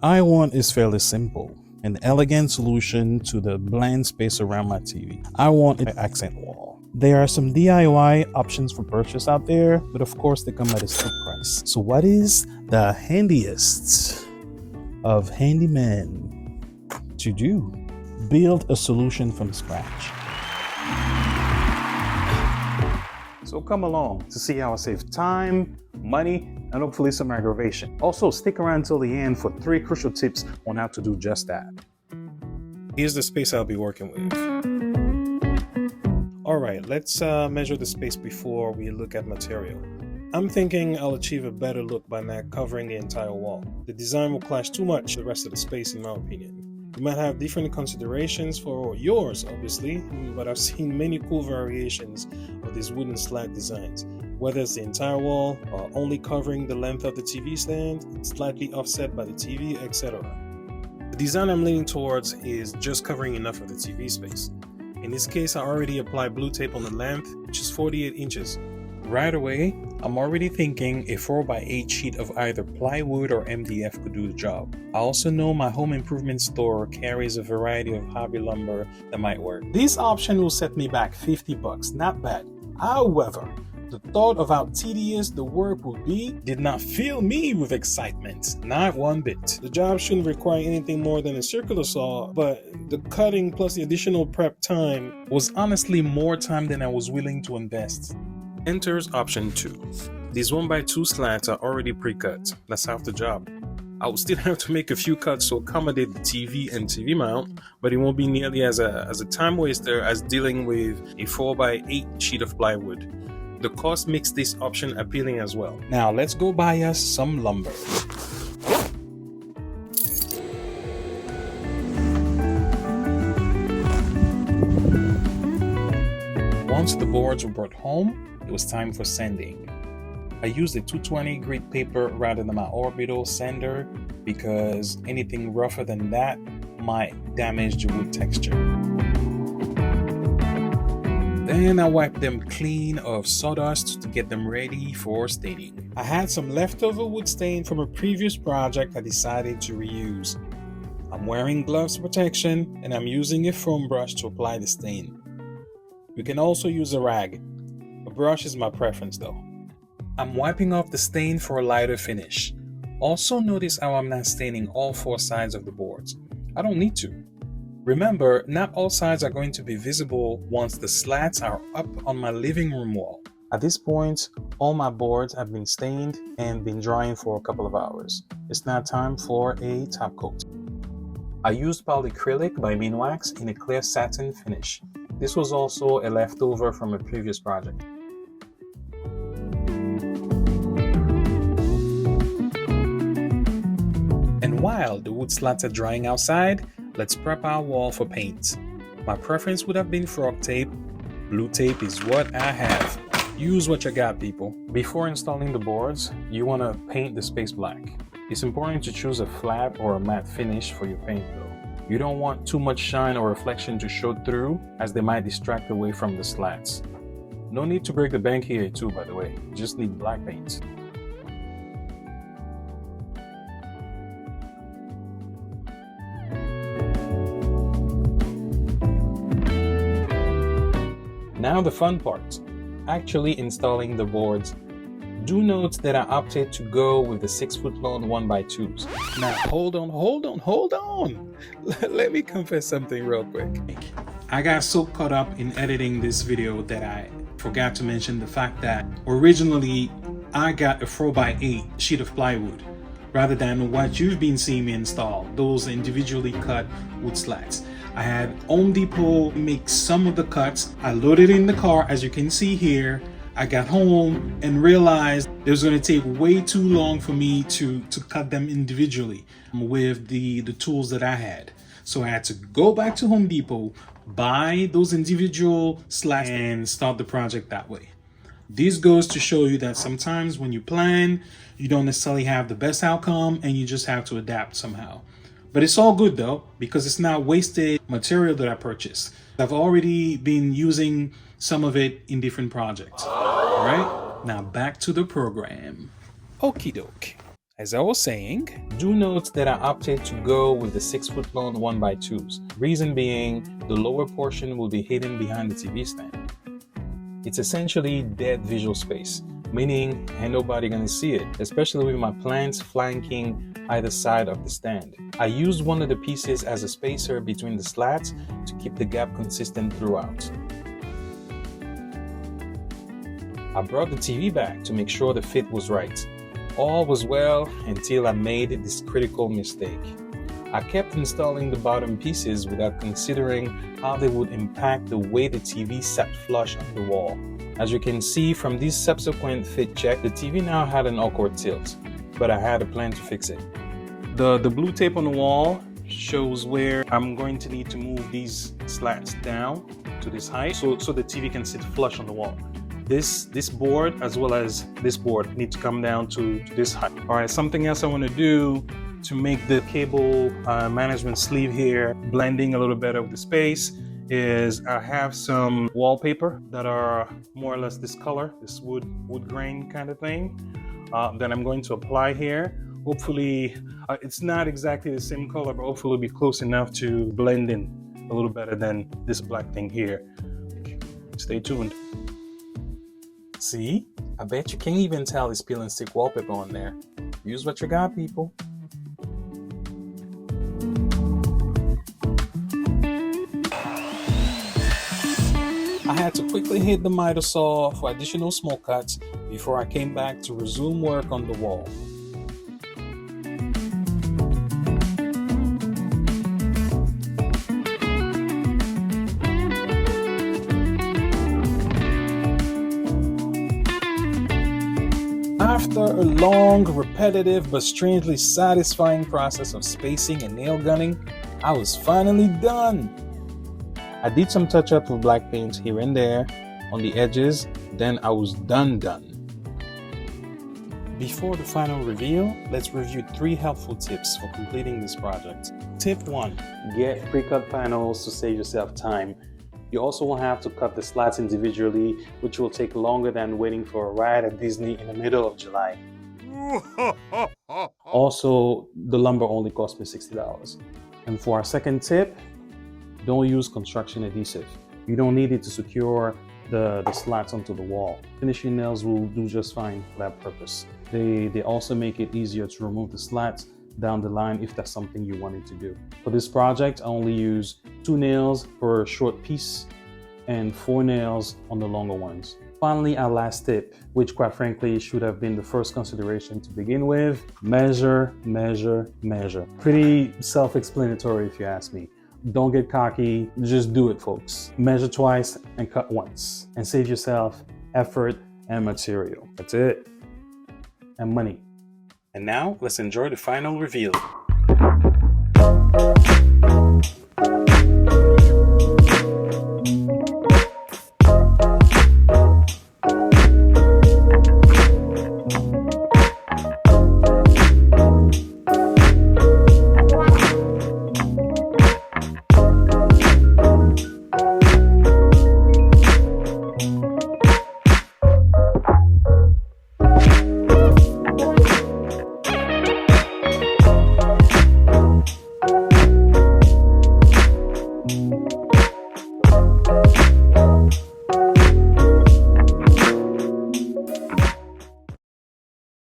I want is fairly simple. An elegant solution to the blank space around my TV. I want an accent wall. There are some DIY options for purchase out there, but of course they come at a steep price. So what is the handiest of handymen to do? Build a solution from scratch. So come along to see how I save time, money, and hopefully some aggravation. Also, stick around until the end for 3 crucial tips on how to do just that. Here's the space I'll be working with. Alright, let's measure the space before we look at material. I'm thinking I'll achieve a better look by not covering the entire wall. The design will clash too much with the rest of the space in my opinion. You might have different considerations for yours, obviously, but I've seen many cool variations of these wooden slat designs. Whether it's the entire wall, or only covering the length of the TV stand, slightly offset by the TV, etc. The design I'm leaning towards is just covering enough of the TV space. In this case, I already applied blue tape on the length, which is 48 inches. Right away, I'm already thinking a 4x8 sheet of either plywood or MDF could do the job. I also know my home improvement store carries a variety of hobby lumber that might work. This option will set me back $50, not bad. However, the thought of how tedious the work would be did not fill me with excitement, not one bit. The job shouldn't require anything more than a circular saw, but the cutting plus the additional prep time was honestly more time than I was willing to invest. Enters option 2. These 1x2 slats are already pre-cut. That's half the job. I will still have to make a few cuts to accommodate the TV and TV mount, but it won't be nearly as a time waster as dealing with a 4x8 sheet of plywood. The cost makes this option appealing as well. Now let's go buy us some lumber. Once the boards were brought home, it was time for sanding. I used a 220 grit paper rather than my orbital sander because anything rougher than that might damage the wood texture. Then I wiped them clean of sawdust to get them ready for staining. I had some leftover wood stain from a previous project I decided to reuse. I'm wearing gloves for protection and I'm using a foam brush to apply the stain. You can also use a rag. A brush is my preference though. I'm wiping off the stain for a lighter finish. Also notice how I'm not staining all 4 sides of the boards. I don't need to. Remember, not all sides are going to be visible once the slats are up on my living room wall. At this point, all my boards have been stained and been drying for a couple of hours. It's now time for a top coat. I used polyacrylic by Minwax in a clear satin finish. This was also a leftover from a previous project. And while the wood slats are drying outside, let's prep our wall for paint. My preference would have been frog tape. Blue tape is what I have. Use what you got, people. Before installing the boards, you want to paint the space black. It's important to choose a flat or a matte finish for your paint though. You don't want too much shine or reflection to show through as they might distract away from the slats. No need to break the bank here too, by the way. You just need black paint. Now the fun part, actually installing the boards. Do note that I opted to go with the 6-foot long 1x2s. Now hold on. Let me confess something real quick. I got so caught up in editing this video that I forgot to mention the fact that originally I got a 4x8 sheet of plywood rather than what you've been seeing me install, those individually cut wood slats. I had Home Depot make some of the cuts. I loaded in the car, as you can see here. I got home and realized it was going to take way too long for me to cut them individually with the tools that I had. So I had to go back to Home Depot, buy those individual slats and start the project that way. This goes to show you that sometimes when you plan, you don't necessarily have the best outcome and you just have to adapt somehow. But it's all good though, because it's not wasted material that I purchased. I've already been using some of it in different projects. All right, now back to the program. Okie doke. As I was saying, do note that I opted to go with the 6-foot long 1x2s. Reason being, the lower portion will be hidden behind the TV stand. It's essentially dead visual space, meaning ain't nobody gonna see it, especially with my plants flanking either side of the stand. I used one of the pieces as a spacer between the slats to keep the gap consistent throughout. I brought the TV back to make sure the fit was right. All was well until I made this critical mistake. I kept installing the bottom pieces without considering how they would impact the way the TV sat flush on the wall. As you can see from this subsequent fit check, the TV now had an awkward tilt, but I had a plan to fix it. The blue tape on the wall shows where I'm going to need to move these slats down to this height so the TV can sit flush on the wall. This board as well as this board need to come down to this height. All right, something else I want to do to make the cable management sleeve here blending a little better with the space is I have some wallpaper that are more or less this color, this wood grain kind of thing that I'm going to apply here. Hopefully it's not exactly the same color, but hopefully it'll be close enough to blend in a little better than this black thing here. Stay tuned. See? I bet you can't even tell it's peel and stick wallpaper on there. Use what you got, people. I had to quickly hit the miter saw for additional small cuts before I came back to resume work on the wall. After a long, repetitive, but strangely satisfying process of spacing and nail gunning, I was finally done. I did some touch-up with black paint here and there on the edges, then I was done. Before the final reveal, let's review 3 helpful tips for completing this project. Tip 1. Get pre-cut panels to save yourself time. You also will have to cut the slats individually, which will take longer than waiting for a ride at Disney in the middle of July. Also, the lumber only cost me $60. And for our second tip, don't use construction adhesive. You don't need it to secure the slats onto the wall. Finishing nails will do just fine for that purpose. They also make it easier to remove the slats down the line if that's something you wanted to do. For this project, I only use 2 nails per short piece and 4 nails on the longer ones. Finally, our last tip, which quite frankly should have been the first consideration to begin with: measure, measure, measure. Pretty self-explanatory if you ask me. Don't get cocky, just do it, folks. Measure twice and cut once, and save yourself effort and material. That's it. And money. And now let's enjoy the final reveal.